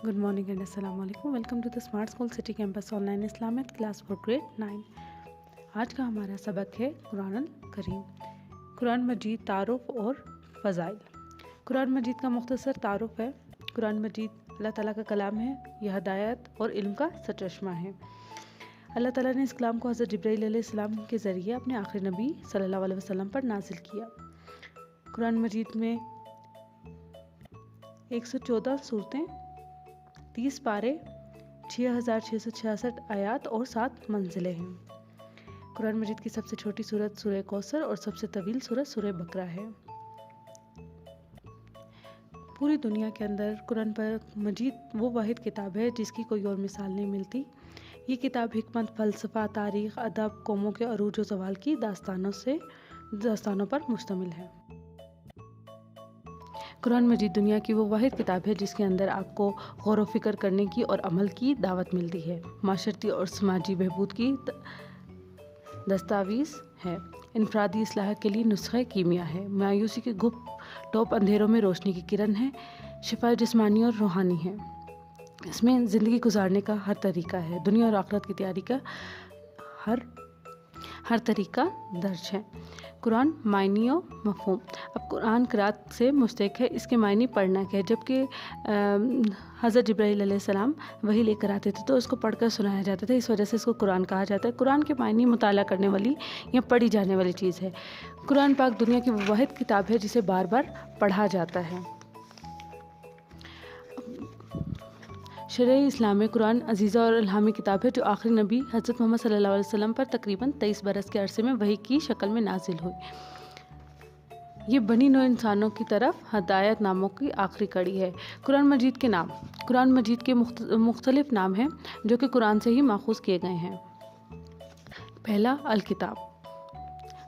Good morning and assalamu alaikum. Welcome to the Smart School City Campus Online Islamic Class for Grade 9. आज का हमारा सबक है कुरान करीम, कुरान मजीद तारुफ और फ़ज़ाइल। कुरान मजीद का मुख्तसर तारुफ है। कुरान मजीद अल्लाह ताला का कलाम है। यह हदायत और इल्म का सरचश्मा है। अल्लाह ताला ने इस कलाम को हज़रत जिब्राईल अलैहिस्सलाम के ज़रिए अपने आखिरी नबी सल्लल्लाहु अलैहि वसल्लम पर नाजिल किया। कुरान मजीद में 114 सूरतें, 30 पारे, 6666 आयात और 7 मंजिलें हैं। कुरान मजीद की सबसे छोटी सूरत सूरह कौसर और सबसे तवील सूरत सूरह बकरा है। पूरी दुनिया के अंदर कुरान मजीद वो वाहिद किताब है जिसकी कोई और मिसाल नहीं मिलती। ये किताब हिकमत, फ़लसफ़ा, तारीख़, अदब, कौमों के अरूज व ज़वाल की दास्तानों पर मुश्तमिल है। कुरान मजीद दुनिया की वो वाहिद किताब है जिसके अंदर आपको गौर व फिक्र करने की और अमल की दावत मिलती है। माशरती और समाजी बहबूद की दस्तावीज़ है। इनफरादी इस्लाह के लिए नुस्ख़े कीमिया है। मायूसी के गुप्त टॉप अंधेरों में रोशनी की किरण है। शिफा जिस्मानी और रूहानी है। इसमें ज़िंदगी गुजारने का हर तरीका है। दुनिया और आखिरत की तैयारी का हर तरीका दर्ज है। कुरान मायनी और मफ़हूम। अब कुरान क़िरात से मुश्तक़ है, इसके मायनी पढ़ना क्या है। जबकि हज़रत जिब्राईल अलैहिस्सलाम वही लेकर आते थे तो उसको पढ़कर सुनाया जाता था, इस वजह से इसको कुरान कहा जाता है। कुरान के मायनी मुताला करने वाली या पढ़ी जाने वाली चीज़ है। कुरान पाक दुनिया की वो वाहिद किताब है जिसे बार बार पढ़ा जाता है। शरीय इस्लाम में कुरान अजीज़ा और इल्हामी किताब है जो आखिरी नबी हज़रत मोहम्मद सल्लल्लाहु अलैहि वसल्लम पर तकरीबन 23 बरस के अरसे में वही की शक्ल में नाजिल हुई। ये बनी नौ इंसानों की तरफ हदायत नामों की आखिरी कड़ी है। कुरान मजीद के नाम। कुरान मजीद के मुख्तलिफ नाम हैं जो कि कुरान से ही माखूज़ किए गए हैं। पहला अल किताब।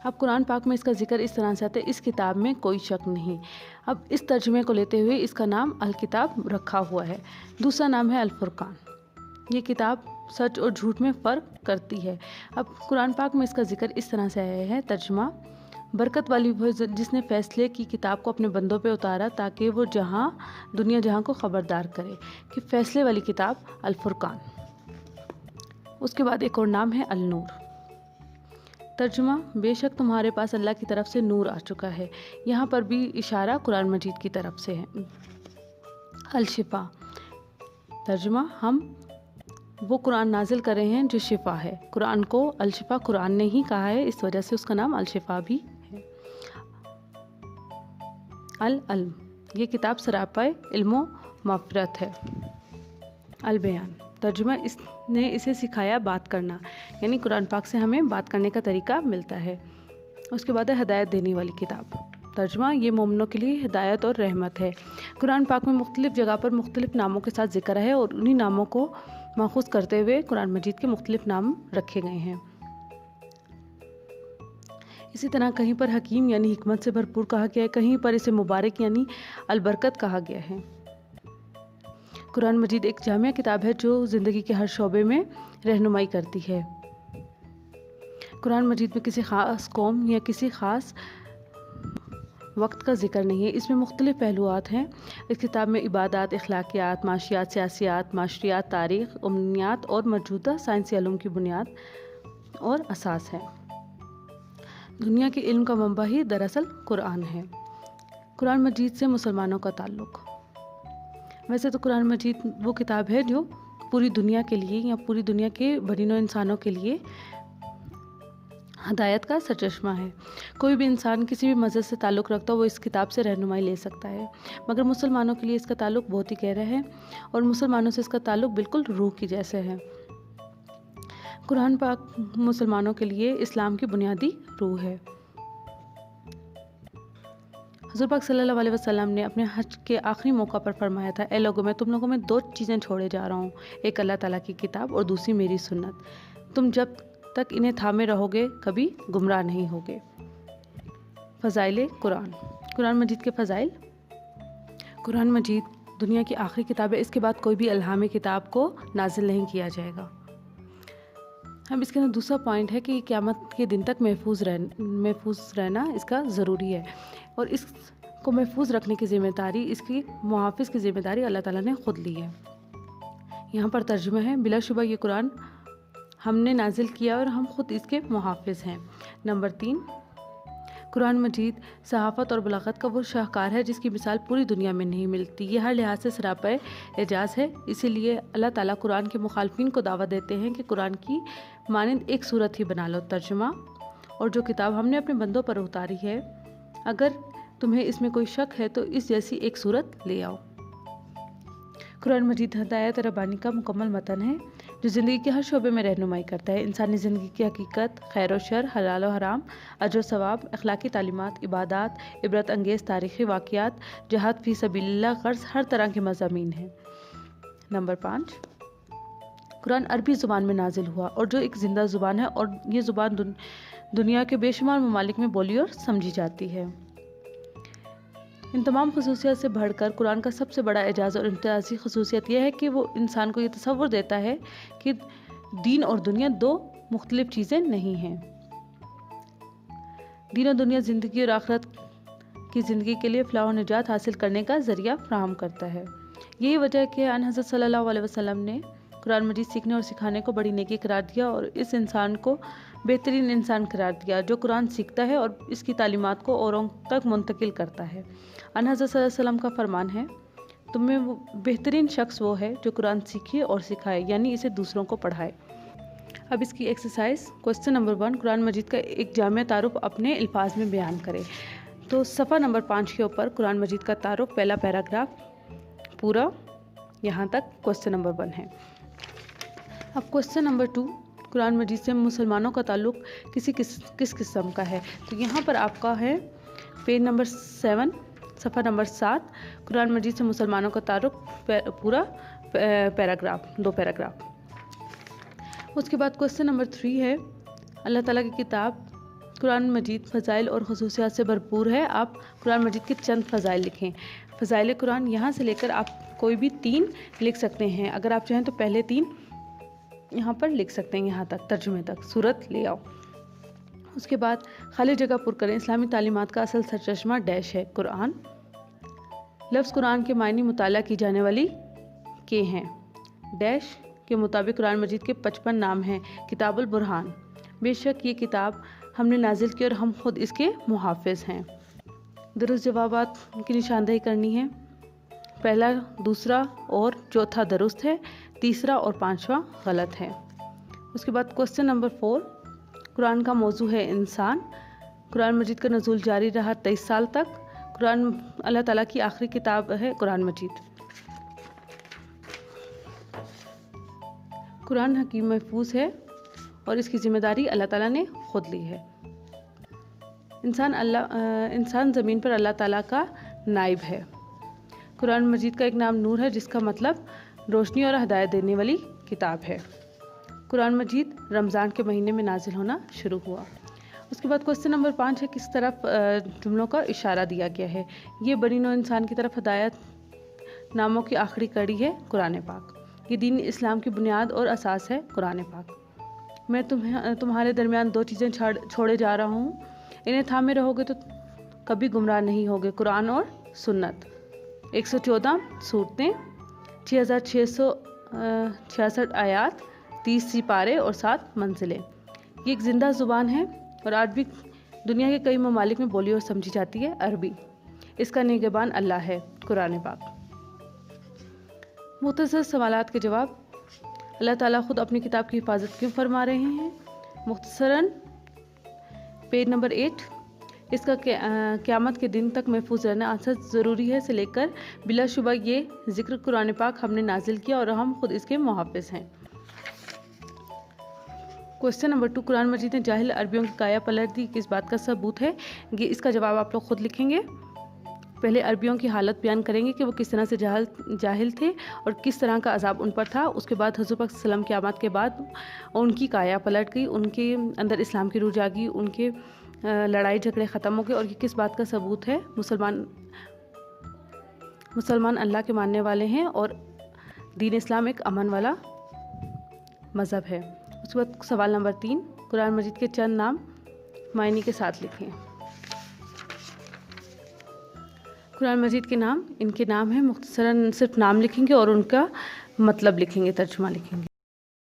अब कुरान पाक में इसका जिक्र इस तरह से आता है, इस किताब में कोई शक नहीं। अब इस तर्जुमे को लेते हुए इसका नाम अल किताब रखा हुआ है। दूसरा नाम है अल फुरकान। ये किताब सच और झूठ में फ़र्क करती है। अब कुरान पाक में इसका जिक्र इस तरह से आया है, तर्जुमा, बरकत वाली वो जिसने फ़ैसले की किताब को अपने बंदों पे उतारा ताकि वो दुनिया जहां को ख़बरदार करे, कि फ़ैसले वाली किताब अल फुरकान। उसके बाद एक और नाम है अल नूर। तर्जुमा, बेशक तुम्हारे पास अल्लाह की तरफ से नूर आ चुका है। यहाँ पर भी इशारा कुरान मजीद की तरफ से है। अल शिफा। तर्जुमा, हम वो कुरान नाजिल कर रहे हैं जो शिफा है। कुरान को अल शिफा कुरान ने ही कहा है, इस वजह से उसका नाम अल शिफा भी है। अल अल्म। ये किताब सरापाए इल्मो मफ़रत है। अल बयान। तर्जुमा, इसने इसे सिखाया बात करना, यानी कुरान पाक से हमें बात करने का तरीका मिलता है। उसके बाद है हदायत देने वाली किताब। तर्जुमा, ये मोमिनों के लिए हिदायत और रहमत है। कुरान पाक में मुख्तलिफ जगह पर मुख्तलिफ नामों के साथ जिक्र है और उन्हीं नामों को माखूज़ करते हुए कुरान मजीद के मुख्तलिफ नाम रखे गए हैं। इसी तरह कहीं पर हकीम यानी हिकमत से भरपूर कहा गया है, कहीं पर इसे मुबारक यानी अलबरकत कहा गया है। कुरान मजीद एक जामिया किताब है जो ज़िंदगी के हर शोबे में रहनुमाई करती है। कुरान मजीद में किसी ख़ास कौम या किसी ख़ास वक्त का जिक्र नहीं है। इसमें मुख्तलिफ पहलुआत हैं। इस किताब में इबादत, अखलाकियात, माशियात, सियासियात, माशरियात, तारीख़, उम्नियात और मौजूदा साइंसी इल्म की बुनियाद और असास है। दुनिया के इल्म का मंबा ही दरअसल कुरान है। कुरान मजीद से मुसलमानों का ताल्लुक़। वैसे तो कुरान मजीद वो किताब है जो पूरी दुनिया के लिए या पूरी दुनिया के बनी नौ इंसानों के लिए हदायत का सरचश्मा है। कोई भी इंसान किसी भी मज़हब से ताल्लुक़ रखता हो वो इस किताब से रहनुमाई ले सकता है, मगर मुसलमानों के लिए इसका ताल्लुक़ बहुत ही गहरा है और मुसलमानों से इसका ताल्लुक़ बिल्कुल रूह की जैसे है। कुरान पाक मुसलमानों के लिए इस्लाम की बुनियादी रूह है। हुज़ूर पाक सल्लल्लाहु अलैहि वसल्लम ने अपने हज के आखिरी मौका पर फरमाया था, ए लोगों, मैं तुम लोगों में 2 चीज़ें छोड़े जा रहा हूँ, एक अल्लाह ताला की किताब और दूसरी मेरी सुन्नत। तुम जब तक इन्हें थामे रहोगे कभी गुमराह नहीं होगे। फ़ज़ाइल कुरान। कुरान मजीद के फ़ज़ाइल। कुरान मजीद दुनिया की आखिरी किताब है, इसके बाद कोई भी इल्हामी किताब को नाजिल नहीं किया जाएगा। अब इसके अंदर दूसरा पॉइंट है कि क़यामत के दिन तक महफूज रहना इसका ज़रूरी है और इसको महफूज रखने की ज़िम्मेदारी, इसकी मुहाफ़िज़ की ज़िम्मेदारी अल्लाह ताला ने ख़ुद ली है। यहाँ पर तर्जुमा है, बिलाशुबा ये कुरान हमने नाजिल किया और हम खुद इसके मुहाफ़िज़ हैं। नंबर 3, कुरान मजीद सहाफ़त और बलागत का वो शाहकार है जिसकी मिसाल पूरी दुनिया में नहीं मिलती। ये हर लिहाज से सरापा एजाज़ है। इसीलिए अल्लाह ताला कुरान के मुखालफिन को दावा देते हैं कि कुरान की मानंद एक सूरत ही बना लो। तर्जुमा, और जो किताब हमने अपने बंदों पर उतारी है, अगर तुम्हें इसमें कोई शक है तो इस जैसी एक सूरत ले आओ। कुरान मजीद हिदायत रब्बानी का मुकम्मल मतन है जो ज़िंदगी के हर शोबे में रहनुमाई करता है। इंसानी ज़िंदगी की हकीकत, खैर व शर, हलाल व हराम, अजर व सवाब, अखलाकी तालीमात, इबादात, इबरत अंगेज़ तारीख़ी वाक़यात, जहाद फ़ी सबीलिल्लाह, ग़र्ज़, हर तरह के मज़ामीन हैं। नंबर 5, कुरान अरबी ज़ुबान में नाजिल हुआ और जो एक ज़िंदा ज़ुबान है और ये ज़ुबान दुनिया के बेशुमार ममालिक में बोली और समझी जाती है। इन तमाम खसूसियत से बढ़कर कुरान का सबसे बड़ा एजाज़ और इम्तियाज़ी खसूसियत यह है कि वो इंसान को ये तसव्वुर देता है कि दीन और दुनिया दो मुख्तलिफ चीज़ें नहीं हैं। दीन और दुनिया ज़िंदगी और आखिरत की ज़िंदगी के लिए फ़लाह व निजात हासिल करने का ज़रिया फ्राहम करता है। यही वजह है कि आन हज़रत सल्लल्लाहु अलैहि वसल्लम ने कुरान मजीद सीखने और सिखाने को बड़ी नेकी करार दिया और इस इंसान को बेहतरीन इंसान करार दिया जो कुरान सीखता है और इसकी तालीमात को औरों तक मुंतकिल करता है। आन हज़रत सल्लल्लाहु अलैहि वसल्लम का फरमान है, तुम में वो बेहतरीन शख्स वो है जो कुरान सीखे और सिखाए, यानी इसे दूसरों को पढ़ाए। अब इसकी एक्सरसाइज, क्वेश्चन नंबर 1, कुरान मजीद का एक जामे तारुफ अपने अल्फाज में बयान करें। तो सफ़ा नंबर 5 के ऊपर कुरान मजीद का तारुफ, पहला पैराग्राफ पूरा यहाँ तक क्वेश्चन नंबर 1 है। अब क्वेश्चन नंबर 2, कुरान मजीद से मुसलमानों का ताल्लुक़ किस किस्म का है। तो यहाँ पर आपका है पेज नंबर 7, सफ़ा नंबर 7, कुरान मजीद से मुसलमानों का ताल्लुक़, पूरा पैराग्राफ, 2 पैराग्राफ। उसके बाद क्वेश्चन नंबर 3 है, अल्लाह ताला की किताब कुरान मजीद फ़ज़ाइल और ख़ुसूसियात से भरपूर है। आप कुरान मजीद के चंद फ़ज़ाइल लिखें। फ़ज़ाइल कुरान यहाँ से लेकर आप कोई भी 3 लिख सकते हैं। अगर आप चाहें तो पहले 3 यहाँ पर लिख सकते हैं, यहाँ तक तर्जुमे तक, सूरत ले आओ। उसके बाद खाली जगह पुर करें। इस्लामी तालीमात का असल सरचश्मा डैश है कुरान। लफ्ज़ कुरान के मायने मुताला की जाने वाली के हैं। डैश के मुताबिक कुरान मजीद के 55 नाम हैं। किताबुल बुरहान, बेशक ये किताब हमने नाजिल की और हम खुद इसके मुहाफ़िज़ हैं। दुरुस्त जवाबात की निशानदेही करनी है। पहला, दूसरा और चौथा दुरुस्त है, तीसरा और 5वां गलत है। उसके बाद क्वेश्चन नंबर 4, कुरान का मौजू है इंसान। कुरान मजीद का नज़ूल जारी रहा 23 साल तक। कुरान अल्लाह ताला की आखिरी किताब है कुरान मजीद। कुरान हकीम महफूज है और इसकी ज़िम्मेदारी अल्लाह ताला ने खुद ली है। इंसान ज़मीन पर अल्लाह ताला का नाइब है। कुरान मजीद का एक नाम नूर है जिसका मतलब रोशनी और हिदायत देने वाली किताब है। कुरान मजीद रमज़ान के महीने में नाजिल होना शुरू हुआ। उसके बाद क्वेश्चन नंबर 5 है, किस तरफ जुमलों का इशारा दिया गया है। ये बनी नौ इंसान की तरफ हिदायत नामों की आखिरी कड़ी है कुरान पाक। ये दीन इस्लाम की बुनियाद और असास है कुरान पाक। मैं तुम्हारे दरमियान 2 चीज़ें छोड़े जा रहा हूँ, इन्हें थामे रहोगे तो कभी गुमराह नहीं होगे, कुरान और सुन्नत। 114 सूरतें, 6666 आयात, 30 सिपारे और 7 मंजिलें। ये एक ज़िंदा ज़ुबान है और आज भी दुनिया के कई ममालिक में बोली और समझी जाती है अरबी। इसका निगहबान अल्लाह है कुरान पाक। मुख्तसर सवालात के जवाब। अल्लाह ताला खुद अपनी किताब की हिफाजत क्यों फरमा रहे हैं। मुख्तसरन पेज नंबर 8, इसका क़यामत के दिन तक महफूज रहना आंसर ज़रूरी है से लेकर बिलाशुबा ये ज़िक्र कुरान पाक हमने नाजिल किया और हम खुद इसके मुहाफ़िज़ हैं। क्वेश्चन नंबर 2, कुरान मजीद ने जाहिल अरबियों की काया पलट दी, किस बात का सबूत है। ये इसका जवाब आप लोग खुद लिखेंगे। पहले अरबियों की हालत बयान करेंगे कि वो किस तरह से जाहिल थे और किस तरह का अजाब उन पर था। उसके बाद हुज़ूर पाक सल्लल्लाहु अलैहि वसल्लम की आमद के बाद उनकी काया पलट गई, उनके अंदर इस्लाम की रूह जागी, उनके लड़ाई झगड़े ख़त्म हो गए। और ये किस बात का सबूत है। मुसलमान अल्लाह के मानने वाले हैं और दीन इस्लाम एक अमन वाला मज़हब है। उसके बाद सवाल नंबर 3, कुरान मजीद के चंद नाम मायने के साथ लिखें। कुरान मजीद के नाम, इनके नाम हैं, मुख्तसरन सिर्फ नाम लिखेंगे और उनका मतलब लिखेंगे, तर्जुमा लिखेंगे।